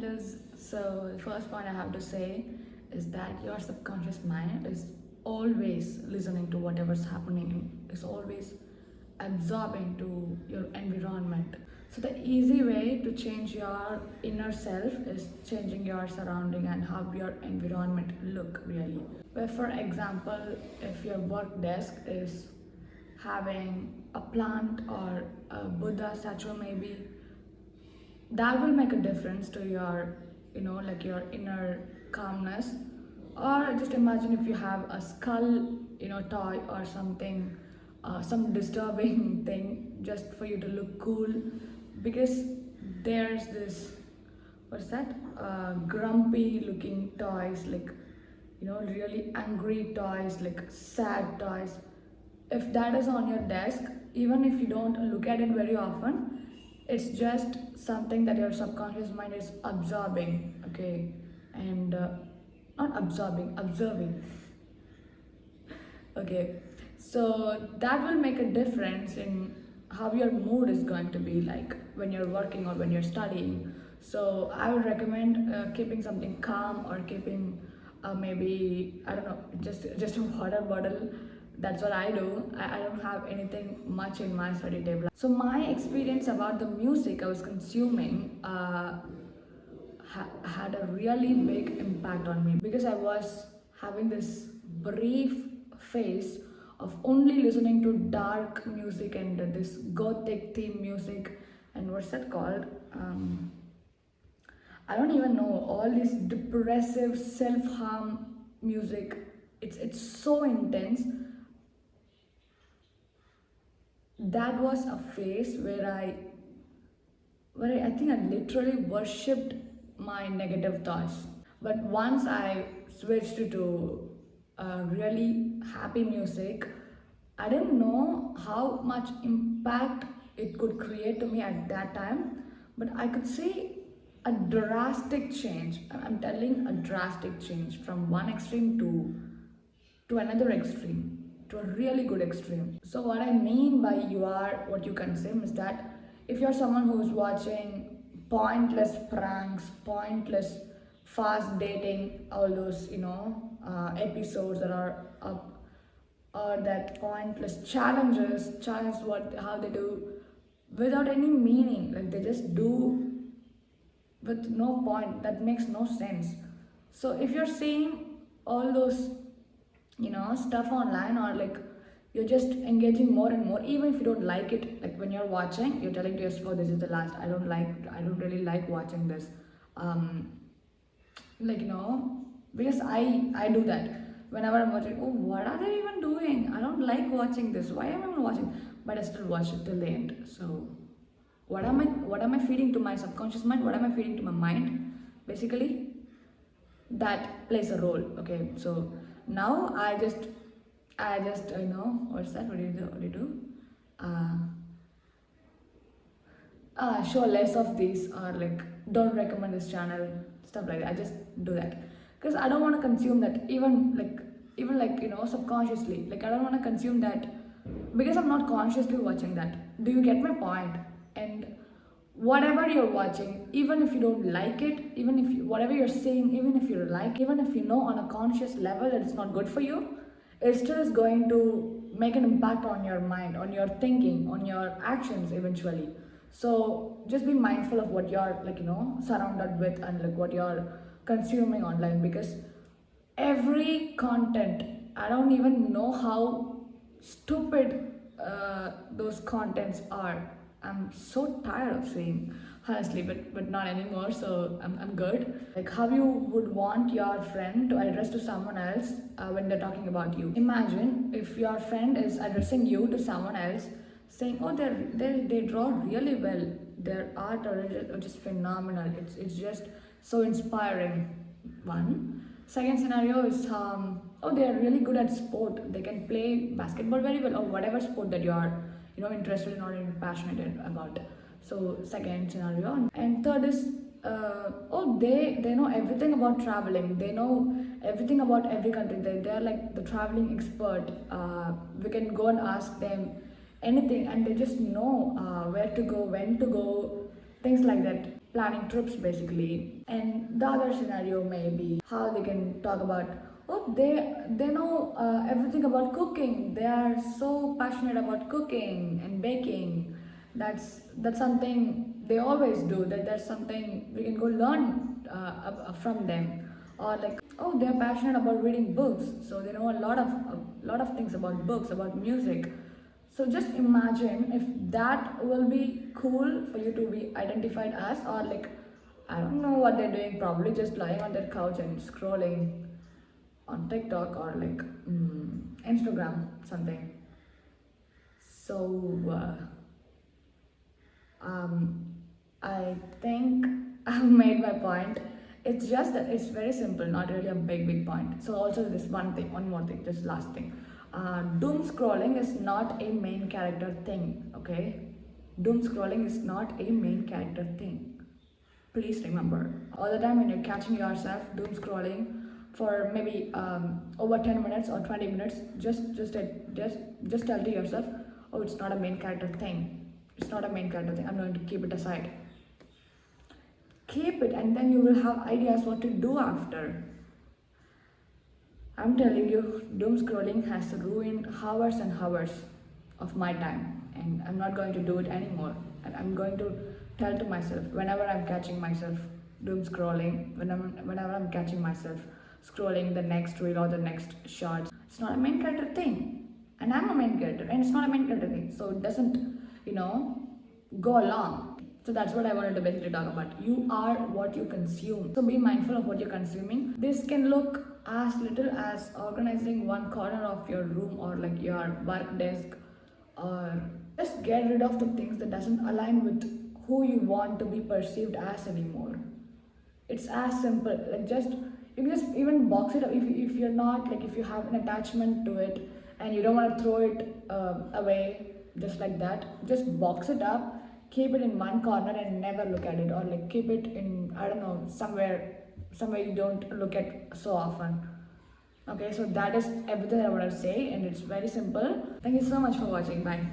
Liz. So, the first point I have to say is that your subconscious mind is always listening to whatever's happening, is always absorbing to your environment. So, the easy way to change your inner self is changing your surrounding and how your environment look really. Where, for example, if your work desk is having a plant or a Buddha statue, maybe that will make a difference to your like your inner calmness. Or just imagine if you have a skull toy or something, some disturbing thing just for you to look cool, because there's this, what's that, grumpy looking toys, like really angry toys, like sad toys. If that is on your desk, even if you don't look at it very often, it's just something that your subconscious mind is absorbing, okay? And not absorbing, observing. Okay, so that will make a difference in how your mood is going to be like when you're working or when you're studying. So I would recommend keeping something calm, or keeping maybe, I don't know, just a water bottle. That's what I do. I don't have anything much in my study table. So my experience about the music I was consuming had a really big impact on me, because I was having this brief phase of only listening to dark music and this gothic theme music, and what's that called? I don't even know, all this depressive self-harm music. It's so intense. That was a phase where I think I literally worshipped my negative thoughts. But once I switched to really happy music, I didn't know how much impact it could create to me at that time, but I could see a drastic change. I'm telling, a drastic change from one extreme to another extreme, to a really good extreme. So what I mean by you are what you consume is that if you're someone who's watching pointless pranks, pointless fast dating, all those episodes that are up, or that pointless challenge what how they do without any meaning, like they just do with no point, that makes no sense. So if you're seeing all those stuff online, or like you're just engaging more and more, even if you don't like it, like when you're watching, you're telling to yourself, oh, this is the last, I don't really like watching this, like because I do that whenever I'm watching. Oh, what are they even doing? I don't like watching this, why am I even watching? But I still watch it till the end. So what am I feeding to my subconscious mind, what am I feeding to my mind, basically that plays a role. Okay, so now I just what's that, what do you do? Show less of these, or like don't recommend this channel, stuff like that. I just do that because I don't want to consume that, even like subconsciously, like I don't want to consume that because I'm not consciously watching that. Do you get my point? And whatever you're watching, even if you don't like it, even if whatever you're saying, even if you like, even if you know on a conscious level that it's not good for you, it still is going to make an impact on your mind, on your thinking, on your actions eventually. So just be mindful of what you're surrounded with, and like what you're consuming online, because every content, I don't even know how stupid those contents are. I'm so tired of seeing, honestly, but not anymore. So I'm good. Like how you would want your friend to address to someone else when they're talking about you. Imagine if your friend is addressing you to someone else, saying, "Oh, they draw really well. Their art are just phenomenal. It's just so inspiring." One. Second scenario is oh, they are really good at sport. They can play basketball very well, or whatever sport that you are interested in or passionate about. So second scenario. And third is oh, they know everything about traveling. They know everything about every country. They're like the traveling expert. We can go and ask them anything, and they just know where to go, when to go, things like that. planning trips basically. And the other scenario may be how they can talk about, oh, they know everything about cooking. They are so passionate about cooking and baking. That's something they always do. That's something we can go learn from them. Or like, oh, they're passionate about reading books, so they know a lot of things about books, about music. So just imagine if that will be cool for you to be identified as, or like, I don't know what they're doing, probably just lying on their couch and scrolling on TikTok or like Instagram, something. So um, I think I've made my point. It's just that it's very simple, not really a big point. So also this one more thing, just last thing. Doom scrolling is not a main character thing, okay? Doom scrolling is not a main character thing. Please remember, all the time when you're catching yourself doom scrolling for maybe over 10 minutes or 20 minutes, just tell to yourself, oh, it's not a main character thing. It's not a main character thing. I'm going to keep it aside. Keep it, and then you will have ideas what to do after. I'm telling you, doom scrolling has ruined hours and hours of my time, and I'm not going to do it anymore. And I'm going to tell to myself whenever I'm catching myself doom scrolling, whenever I'm catching myself scrolling the next reel or the next short, it's not a main character thing, and I'm a main character, and it's not a main character thing, so it doesn't, go along. So that's what I wanted to basically talk about. You are what you consume. So be mindful of what you're consuming. This can look as little as organizing one corner of your room or like your work desk, or just get rid of the things that doesn't align with who you want to be perceived as anymore. It's as simple. Like just you can just even box it up if you're not like if you have an attachment to it and you don't want to throw it away just like that. Just box it up, keep it in one corner and never look at it, or like keep it in, I don't know, somewhere you don't look at so often. Okay, so that is everything I want to say, and it's very simple. Thank you so much for watching. Bye.